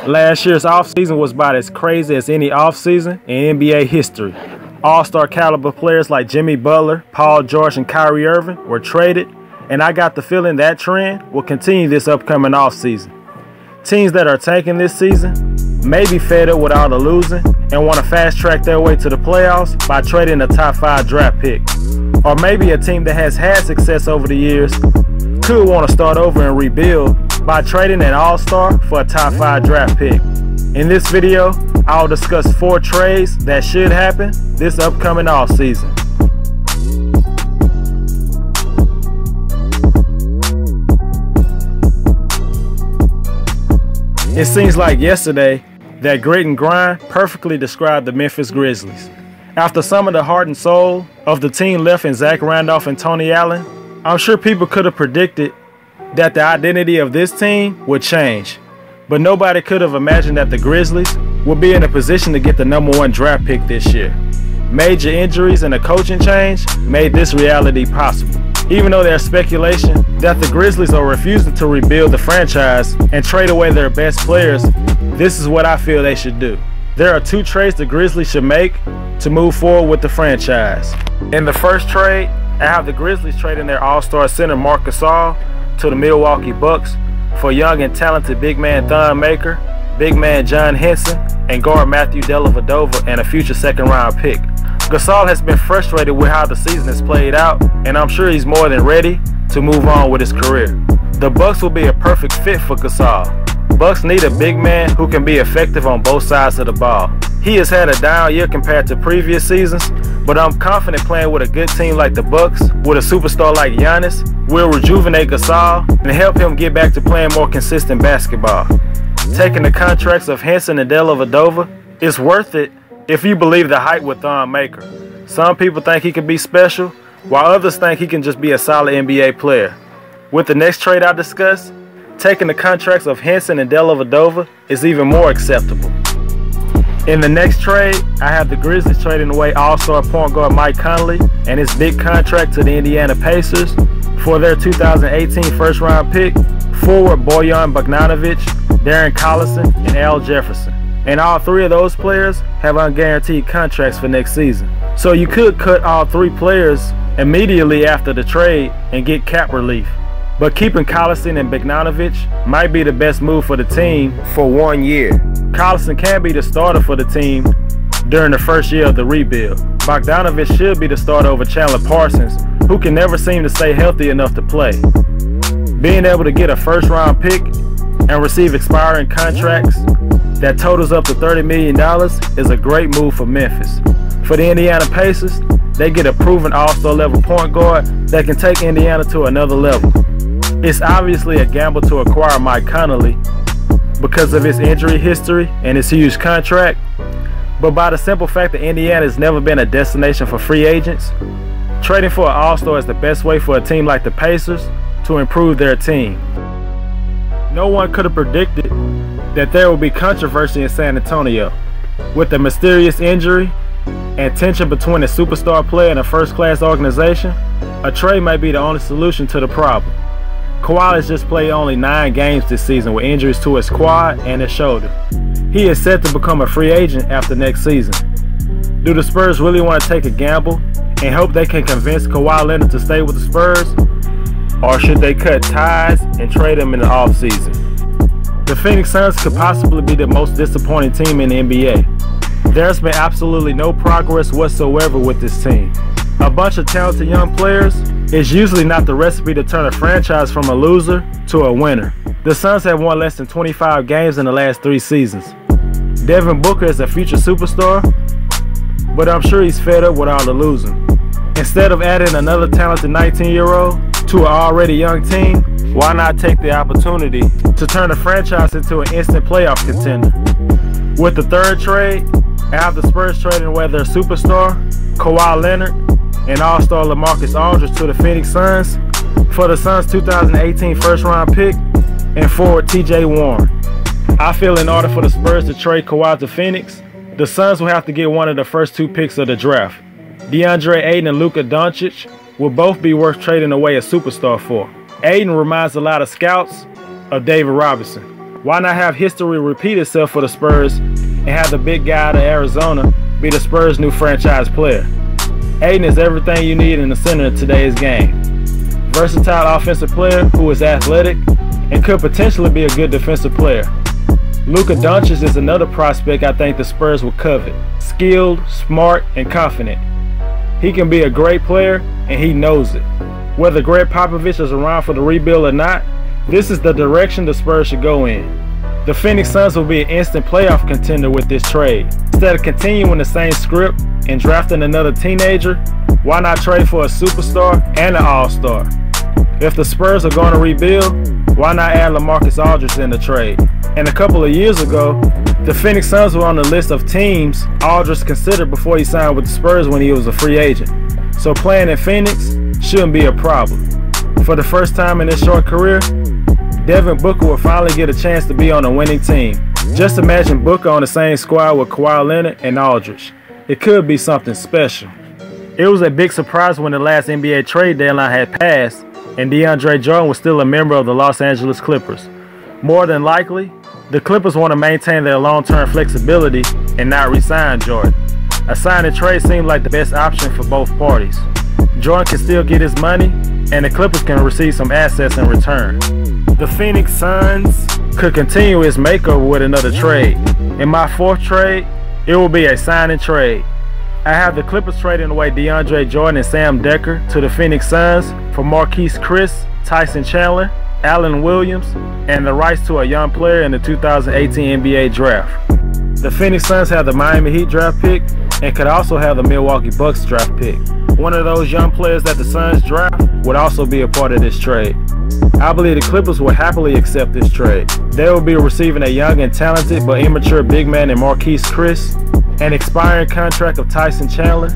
Last year's offseason was about as crazy as any offseason in NBA history. All-star caliber players like Jimmy Butler, Paul George, and Kyrie Irving were traded, and I got the feeling that trend will continue this upcoming offseason. Teams that are tanking this season may be fed up with all the losing and want to fast-track their way to the playoffs by trading a top 5 draft pick. Or maybe a team that has had success over the years could want to start over and rebuild by trading an all-star for a top 5 draft pick. In this video, I'll discuss 4 trades that should happen this upcoming offseason. It seems like yesterday that grit and grind perfectly described the Memphis Grizzlies. After some of the heart and soul of the team left in Zach Randolph and Tony Allen, I'm sure people could have predicted that the identity of this team would change. But nobody could have imagined that the Grizzlies would be in a position to get the #1 draft pick this year. Major injuries and a coaching change made this reality possible. Even though there's speculation that the Grizzlies are refusing to rebuild the franchise and trade away their best players, this is what I feel they should do. There are 2 trades the Grizzlies should make to move forward with the franchise. In the first trade, I have the Grizzlies trading their all-star center Marc Gasol to the Milwaukee Bucks for young and talented big man Thon Maker, big man John Henson, and guard Matthew Dellavedova, and a future second-round pick. Gasol has been frustrated with how the season has played out, and I'm sure he's more than ready to move on with his career. The Bucks will be a perfect fit for Gasol. Bucks need a big man who can be effective on both sides of the ball. He has had a down year compared to previous seasons, but I'm confident playing with a good team like the Bucks, with a superstar like Giannis, will rejuvenate Gasol and help him get back to playing more consistent basketball. Taking the contracts of Henson and Dellavedova is worth it if you believe the hype with Thon Maker. Some people think he can be special, while others think he can just be a solid NBA player. With the next trade I discussed, taking the contracts of Henson and Dellavedova is even more acceptable. In the next trade, I have the Grizzlies trading away all-star point guard Mike Conley and his big contract to the Indiana Pacers for their 2018 first-round pick, forward Bojan Bogdanovic, Darren Collison, and Al Jefferson. And all 3 of those players have unguaranteed contracts for next season. So you could cut all 3 players immediately after the trade and get cap relief. But keeping Collison and Bogdanovic might be the best move for the team for 1 year. Collison can be the starter for the team during the first year of the rebuild. Bogdanovic should be the starter over Chandler Parsons, who can never seem to stay healthy enough to play. Being able to get a first-round pick and receive expiring contracts that totals up to $30 million is a great move for Memphis. For the Indiana Pacers, they get a proven all-star level point guard that can take Indiana to another level. It's obviously a gamble to acquire Mike Conley because of his injury history and his huge contract, but by the simple fact that Indiana has never been a destination for free agents, trading for an all-star is the best way for a team like the Pacers to improve their team. No one could have predicted that there would be controversy in San Antonio. With the mysterious injury and tension between a superstar player and a first-class organization, a trade might be the only solution to the problem. Kawhi has just played only 9 games this season with injuries to his quad and his shoulder. He is set to become a free agent after next season. Do the Spurs really want to take a gamble and hope they can convince Kawhi Leonard to stay with the Spurs? Or should they cut ties and trade him in the offseason? The Phoenix Suns could possibly be the most disappointing team in the NBA. There's been absolutely no progress whatsoever with this team. A bunch of talented young players is usually not the recipe to turn a franchise from a loser to a winner. The Suns have won less than 25 games in the last 3 seasons. Devin Booker is a future superstar, but I'm sure he's fed up with all the losing. Instead of adding another talented 19-year-old to an already young team, why not take the opportunity to turn the franchise into an instant playoff contender? With the third trade, I have the Spurs trading away their superstar, Kawhi Leonard, and all-star LaMarcus Aldridge to the Phoenix Suns for the Suns' 2018 first-round pick and forward TJ Warren. I feel in order for the Spurs to trade Kawhi to Phoenix, the Suns will have to get one of the first 2 picks of the draft. DeAndre Ayton and Luka Doncic will both be worth trading away a superstar for. Ayton reminds a lot of scouts of David Robinson. Why not have history repeat itself for the Spurs and have the big guy out of Arizona be the Spurs' new franchise player? Ayton is everything you need in the center of today's game. Versatile offensive player who is athletic and could potentially be a good defensive player. Luka Doncic is another prospect I think the Spurs would covet. Skilled, smart, and confident. He can be a great player, and he knows it. Whether Greg Popovich is around for the rebuild or not, this is the direction the Spurs should go in. The Phoenix Suns will be an instant playoff contender with this trade. Instead of continuing the same script and drafting another teenager, why not trade for a superstar and an all-star? If the Spurs are going to rebuild, why not add LaMarcus Aldridge in the trade? And a couple of years ago, the Phoenix Suns were on the list of teams Aldridge considered before he signed with the Spurs when he was a free agent. So playing in Phoenix shouldn't be a problem. For the first time in his short career, Devin Booker will finally get a chance to be on a winning team. Just imagine Booker on the same squad with Kawhi Leonard and Aldridge. It could be something special. It was a big surprise when the last NBA trade deadline had passed and DeAndre Jordan was still a member of the Los Angeles Clippers. More than likely, the Clippers want to maintain their long-term flexibility and not re-sign Jordan. A sign and trade seemed like the best option for both parties. Jordan can still get his money, and the Clippers can receive some assets in return. The Phoenix Suns could continue its makeover with another trade. In my fourth trade, it will be a sign and trade. I have the Clippers trading away DeAndre Jordan and Sam Dekker to the Phoenix Suns for Marquise Chris, Tyson Chandler, Allen Williams, and the rights to a young player in the 2018 NBA Draft. The Phoenix Suns have the Miami Heat draft pick and could also have the Milwaukee Bucks draft pick. One of those young players that the Suns draft would also be a part of this trade. I believe the Clippers will happily accept this trade. They will be receiving a young and talented but immature big man in Marquise Chris, an expiring contract of Tyson Chandler,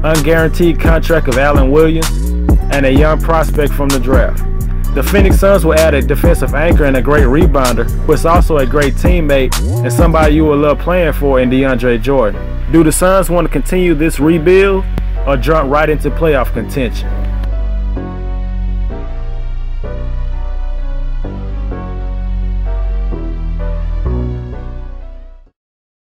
unguaranteed contract of Allen Williams, and a young prospect from the draft. The Phoenix Suns will add a defensive anchor and a great rebounder, who is also a great teammate and somebody you will love playing for in DeAndre Jordan. Do the Suns want to continue this rebuild or jump right into playoff contention?